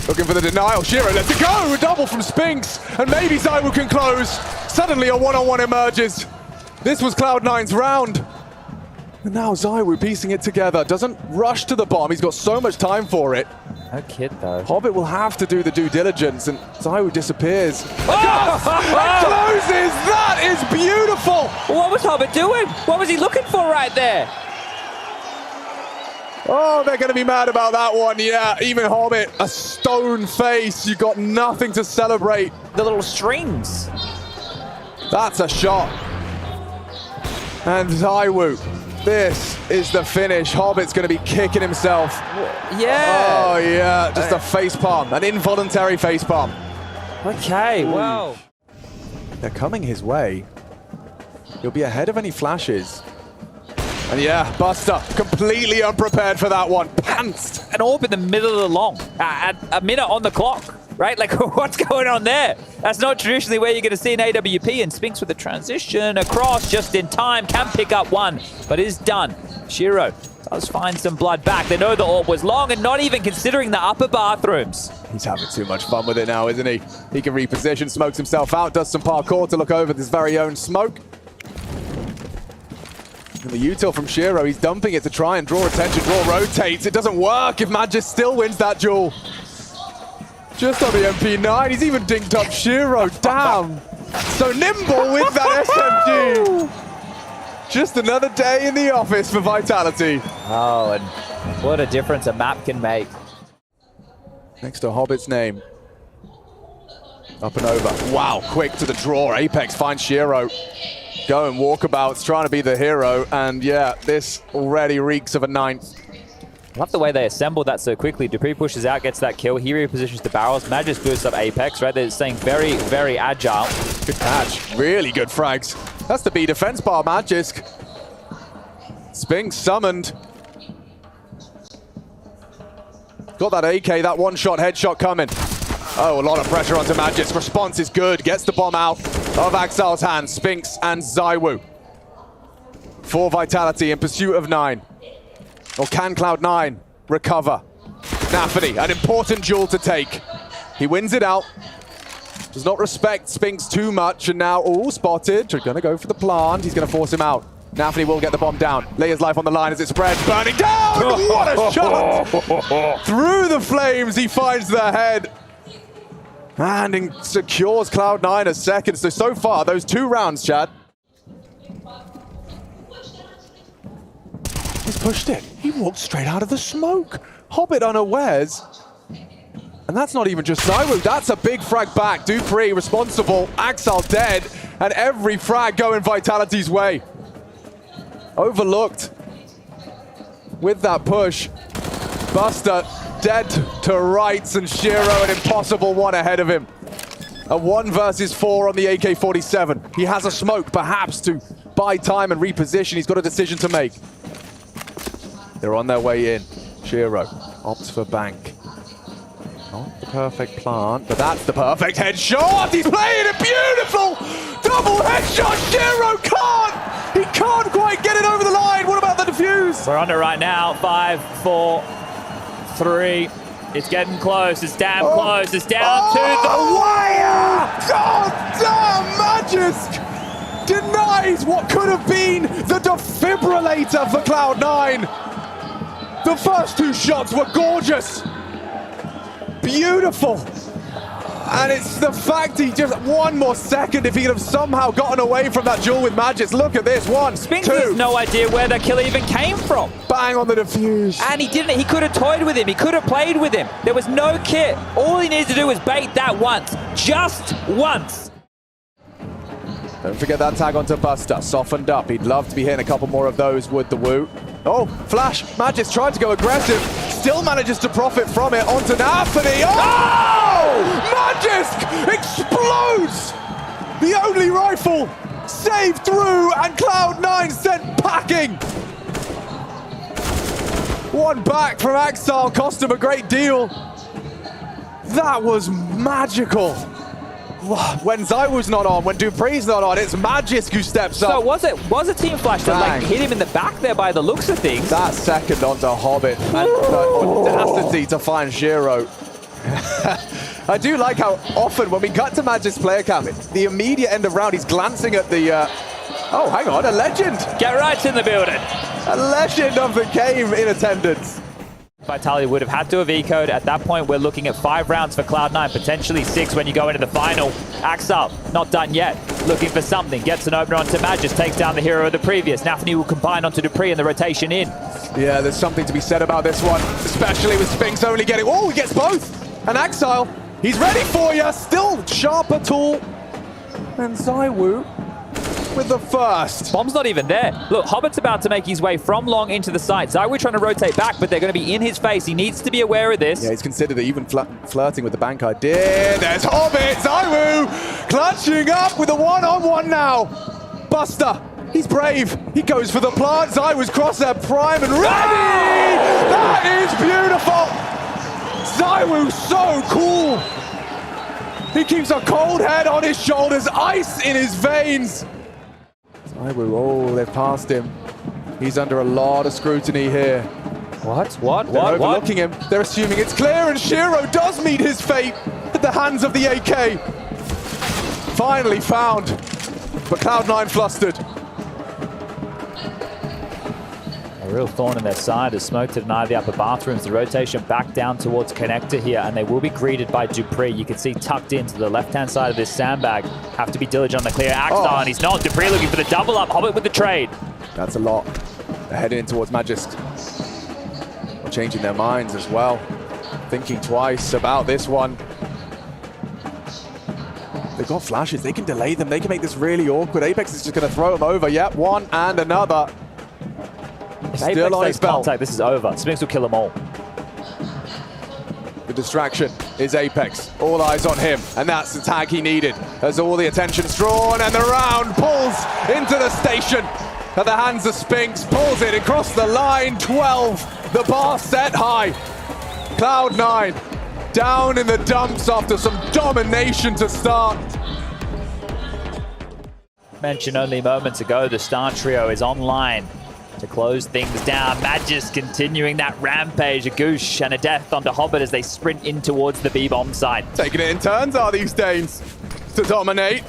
Looking for the denial. Shiro lets it go. A double from Spinks. And maybe ZywOo can close. Suddenly a one-on-one emerges. This was Cloud9's round. And now ZywOo piecing it together. Doesn't rush to the bomb. He's got so much time for it. No kid, though. Hobbit will have to do the due diligence, and ZywOo disappears. Oh! Closes! That is beautiful! What was Hobbit doing? What was he looking for right there? Oh, they're going to be mad about that one. Yeah, even Hobbit, a stone face. You got nothing to celebrate. The little strings. That's a shot. And ZywOo, this is the finish. Hobbit's going to be kicking himself. Yeah. Oh, yeah, just a facepalm, an involuntary facepalm. Okay, well. They're coming his way. He'll be ahead of any flashes. And yeah, Buster, completely unprepared for that one. Pantsed. An AWP in the middle of the long. At a minute on the clock, right? Like, what's going on there? That's not traditionally where you're going to see an AWP. And Spinks with the transition across just in time. Can pick up one, but is done. Shiro does find some blood back. They know the AWP was long and not even considering the upper bathrooms. He's having too much fun with it now, isn't he? He can reposition, smokes himself out, does some parkour to look over this very own smoke. And the util from Shiro, he's dumping it to try and draw attention, draw rotates. It doesn't work if Magis still wins that duel. Just on the MP9, he's even dinked up Shiro. Damn. So nimble with that SMG. Just another day in the office for Vitality. Oh, and what a difference a map can make. Next to Hobbit's name. Up and over. Wow, quick to the draw. Apex finds Shiro. Going walkabouts, trying to be the hero, and yeah, this already reeks of a ninth. I love the way they assembled that so quickly. du3 pushes out, gets that kill. He repositions the barrels. Magis boosts up Apex, right? They're staying very, very agile. Good catch. Really good frags. That's the B defense bar, Magisk. Spinks summoned. Got that AK, that one-shot headshot coming. Oh, a lot of pressure onto Magis. Response is good. Gets the bomb out of Axel's hands. Spinks and ZywOo. For Vitality in pursuit of 9. Or can Cloud9 recover? Nafany, an important duel to take. He wins it out. Does not respect Spinks too much. And now, oh, spotted. They're going to go for the plant. He's going to force him out. Nafany will get the bomb down. Lay his life on the line as it spreads. Burning down! What a shot! Through the flames, he finds the head. And secures Cloud9 a second. So far, those 2 rounds, Chad. He's pushed it. He walked straight out of the smoke. Hobbit unawares. And that's not even just ZywOo. That's a big frag back. du3 responsible. Axel dead. And every frag going Vitality's way. Overlooked. With that push. Buster dead to rights, and Shiro an impossible one ahead of him. A 1 versus 4 on the AK-47. He has a smoke, perhaps, to buy time and reposition. He's got a decision to make. They're on their way in. Shiro opts for bank. Not the perfect plant, but that's the perfect headshot. He's playing it beautiful. Double headshot. Shiro can't. He can't quite get it over the line. What about the defuse? We're on it right now. 5, 4, BO3. It's getting close. It's damn close. It's down to the wire. God damn, Magisk denies what could have been the defibrillator for Cloud9. The first two shots were gorgeous. Beautiful. And it's the fact he just one more second if he could have somehow gotten away from that duel with Magisk. Look at this, one, Spinks two. has no idea where the kill even came from. Bang on the defuse. And he didn't. He could have toyed with him. He could have played with him. There was no kit. All he needed to do was bait that once. Just once. Don't forget that tag onto Buster. Softened up. He'd love to be hitting a couple more of those with the Woo. Oh, flash. Magisk tried to go aggressive. Still manages to profit from it. Onto Nafany. Oh! Magisk explodes! The only rifle saved through and Cloud9 sent packing. One back from Axile cost him a great deal. That was magical. When Zywoo's not on, when Dupree's not on, it's Magisk who steps up. So was a team flash that like hit him in the back there by the looks of things? That second onto Hobbit and the audacity to find Shiro. I do like how often when we cut to Magisk's player cam, the immediate end of round, he's glancing at the... oh, hang on, a legend. Get right in the building. A legend of the game in attendance. Vitality would have had to have ecoed. At that point, we're looking at 5 rounds for Cloud9, potentially 6 when you go into the final. Axile, not done yet. Looking for something. Gets an opener onto Magisk, takes down the hero of the previous. Nafany will combine onto Dupree and the rotation in. Yeah, there's something to be said about this one, especially with Spinks only getting... Oh, he gets both! And Axile, he's ready for you. Still sharper tool. And Zywoo with the first. Bomb's not even there. Look, Hobbit's about to make his way from long into the site. Zywoo trying to rotate back, but they're going to be in his face. He needs to be aware of this. Yeah, he's considered it, even flirting with the bank idea. There's Hobbit! Zywoo clutching up with a one-on-one now. Buster, he's brave. He goes for the plant. Zywoo's crosshair prime and ready! That is beautiful! Zywoo so cool. He keeps a cold head on his shoulders, ice in his veins. Zywoo, oh, they've passed him. He's under a lot of scrutiny here. They're overlooking him. They're assuming it's clear, and Shiro does meet his fate at the hands of the AK. Finally found, but Cloud9 flustered. A real thorn in their side as Smoke to deny the upper bathrooms. The rotation back down towards Connector here, and they will be greeted by Dupree. You can see tucked into the left-hand side of this sandbag. Have to be diligent on the clear. Axile, and he's not. Dupree looking for the double up. Hobbit with the trade. That's a lot. They're heading in towards Magisk. Changing their minds as well. Thinking twice about this one. They've got flashes. They can delay them. They can make this really awkward. Apex is just going to throw them over. Yep, one and another. If Still Apex on his belt. contact, this is over. Spinks will kill them all. The distraction is Apex. All eyes on him, and that's the tag he needed. As all the attention's drawn, and the round pulls into the station at the hands of Spinks. Pulls it across the line. 12. The bar set high. Cloud9 down in the dumps after some domination to start. Mentioned only moments ago, the star trio is online to close things down. Magisk continuing that rampage. A Goosh and a death onto Hobbit as they sprint in towards the B-bomb side. Taking it in turns are these Danes to dominate.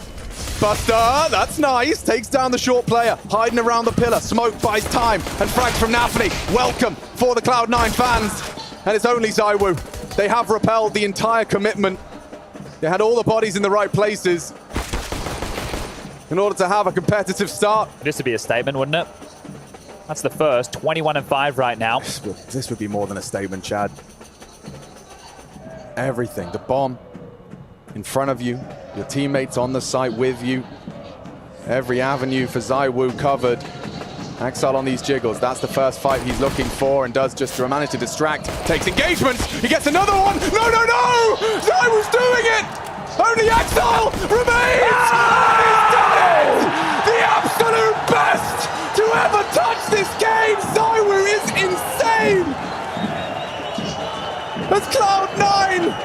Buster, that's nice. Takes down the short player, hiding around the pillar. Smoke buys time, and frags from Nafany. Welcome for the Cloud9 fans. And it's only Zywoo. They have repelled the entire commitment. They had all the bodies in the right places in order to have a competitive start. This would be a statement, wouldn't it? That's the first. 21-5 right now. This would be more than a statement, Chad. Everything. The bomb in front of you. Your teammates on the site with you. Every avenue for Zywoo covered. Axile on these jiggles. That's the first fight he's looking for, and does just to manage to distract. Takes engagement. He gets another one. No, no, no! Zywoo's doing it! Only Axile remains! And he's done it! The absolute best to ever touch this game! Zywoo is insane! As Cloud9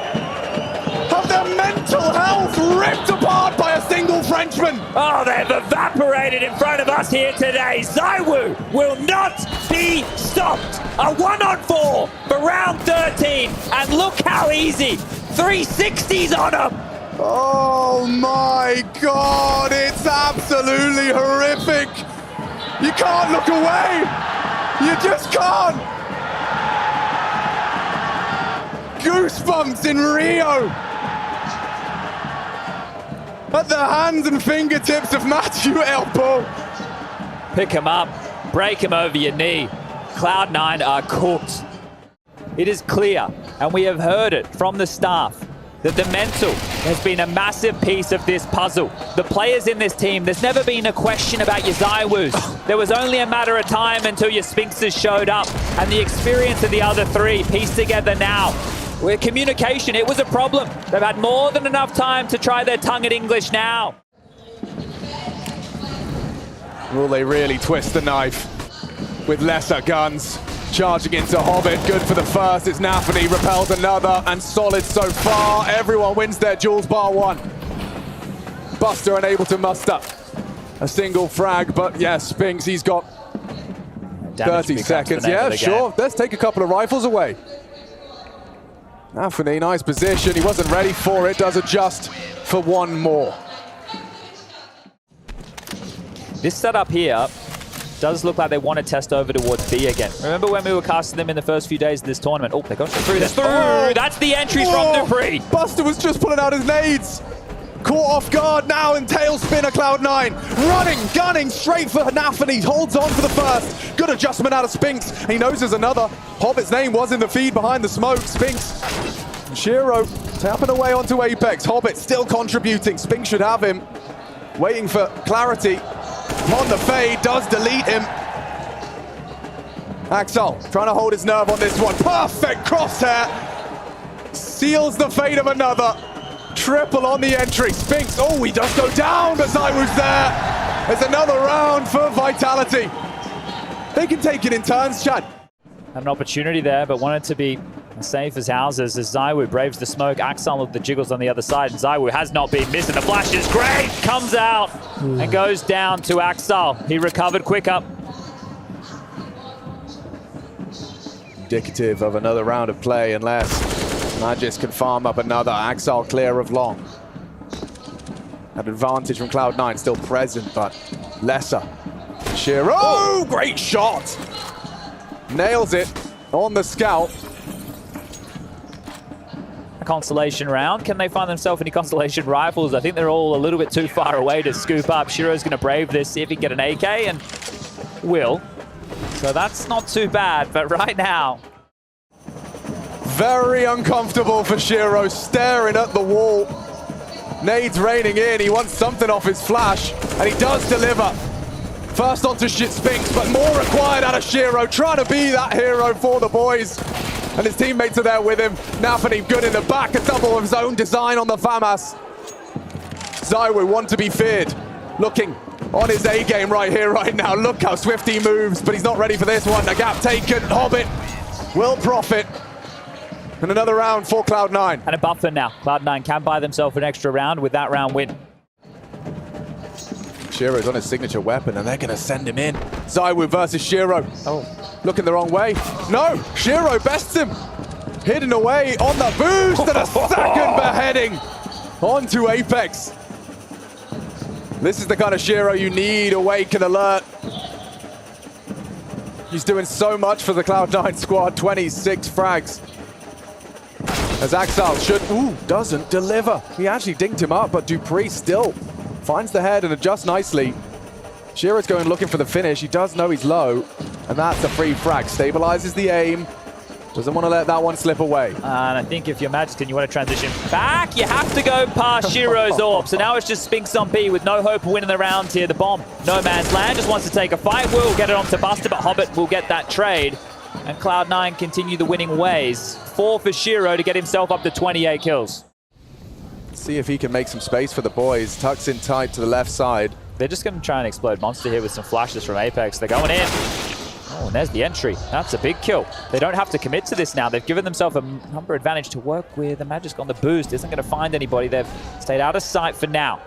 have their mental health ripped apart by a single Frenchman! Oh, they've evaporated! demonstrated in front of us here today. ZywOo will not be stopped. A 1-on-4 for round 13. And look how easy. 360s on him. Oh my God, it's absolutely horrific. You can't look away. You just can't. Goosebumps in Rio. At the hands and fingertips of Matthew Elpo. Pick him up, break him over your knee. Cloud9 are cooked. It is clear, and we have heard it from the staff, that the mental has been a massive piece of this puzzle. The players in this team, there's never been a question about your ZywOos. There was only a matter of time until your Sphinxes showed up, and the experience of the other three pieced together now. With communication, it was a problem. They've had more than enough time to try their tongue at English now. Will they really twist the knife with lesser guns? Charging into Hobbit, good for the first. It's Nafany, repels another, and solid so far. Everyone wins their duels bar one. Buster unable to muster a single frag, but yes, Sphinx, he's got 30 seconds. Yeah, sure. Let's take a couple of rifles away. Nafany, nice position. He wasn't ready for it, does adjust for one more. This setup here does look like they want to test over towards B again. Remember when we were casting them in the first few days of this tournament? Oh, they got through this. That's the entries from Dupree. Buster was just pulling out his nades. Caught off guard now in tailspinner Cloud9. Running, gunning straight for Nafany. Holds on for the first. Good adjustment out of Sphinx. He knows there's another. Hobbit's name was in the feed behind the smoke. Sphinx. Shiro tapping away onto Apex. Hobbit still contributing. Sphinx should have him. Waiting for clarity. On the fade, does delete him. Axel trying to hold his nerve on this one. Perfect crosshair. Seals the fate of another. Triple on the entry. Sphinx, oh, he does go down, but ZywOo's there. There's another round for Vitality. They can take it in turns, Chad. Had an opportunity there, but wanted to be as safe as houses as ZywOo braves the smoke. Axel with the jiggles on the other side, and ZywOo has not been missing. The flash is great, comes out and goes down to Axel. He recovered quick up. Indicative of another round of play unless Magis can farm up another. Axel clear of long. That advantage from Cloud9 still present, but lesser. Shiro, oh, great shot! Nails it on the scout. A constellation round. Can they find themselves any constellation rifles? I think they're all a little bit too far away to scoop up. Shiro's going to brave this, see if he can get an AK, and will. So that's not too bad, but right now... Very uncomfortable for Shiro, staring at the wall. Nades raining in, he wants something off his flash, and he does deliver. First onto Sphinx, but more required out of Shiro, trying to be that hero for the boys. And his teammates are there with him. Nafany good in the back, a double of his own design on the FAMAS. ZywOo, one to be feared. Looking on his A game right here, right now. Look how swift he moves, but he's not ready for this one. A gap taken, Hobbit will profit. And another round for Cloud9. And a buffer now. Cloud9 can buy themselves an extra round with that round win. Shiro's on his signature weapon, and they're going to send him in. ZywOo versus Shiro. Oh, looking the wrong way. No, Shiro bests him. Hidden away on the boost, and a second beheading onto Apex. This is the kind of Shiro you need, awake and alert. He's doing so much for the Cloud9 squad, 26 frags. As Axel doesn't deliver. He actually dinked him up, but Dupree still finds the head and adjusts nicely. Shiro's going looking for the finish. He does know he's low, and that's a free frag. Stabilizes the aim. Doesn't want to let that one slip away. And I think if you're Majescan, you want to transition back, you have to go past Shiro's orb. So now it's just Sphinx on B with no hope of winning the round here. The bomb, no man's land, just wants to take a fight. Will get it onto Buster, but Hobbit will get that trade. And Cloud9 continue the winning ways. 4 for Shiro to get himself up to 28 kills. See if he can make some space for the boys. Tucks in tight to the left side. They're just going to try and explode Monster here with some flashes from Apex. They're going in. Oh, and there's the entry. That's a big kill. They don't have to commit to this now. They've given themselves a number advantage to work with. The Magisk on the boost isn't going to find anybody. They've stayed out of sight for now.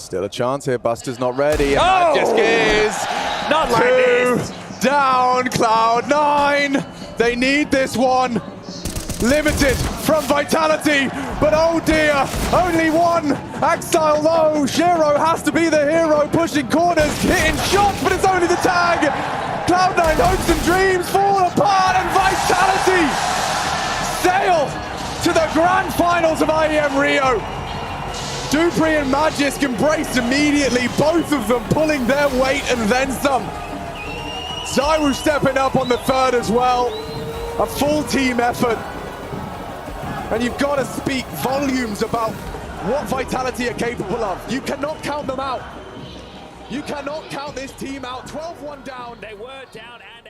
Still a chance here. Buster's not ready. And Oh! Magisk is Not like this. down. Cloud9. They need this one. Limited from Vitality, but oh dear, only one. Axile low. Shiro has to be the hero, pushing corners, hitting shots, but it's only the tag. Cloud9 hopes and dreams fall apart, and Vitality sail to the grand finals of IEM Rio. Dupree and Magisk embraced immediately, both of them pulling their weight and then some. Zywu stepping up on the third as well. A full team effort. And you've got to speak volumes about what Vitality are capable of. You cannot count them out. You cannot count this team out. 12-1 down. They were down and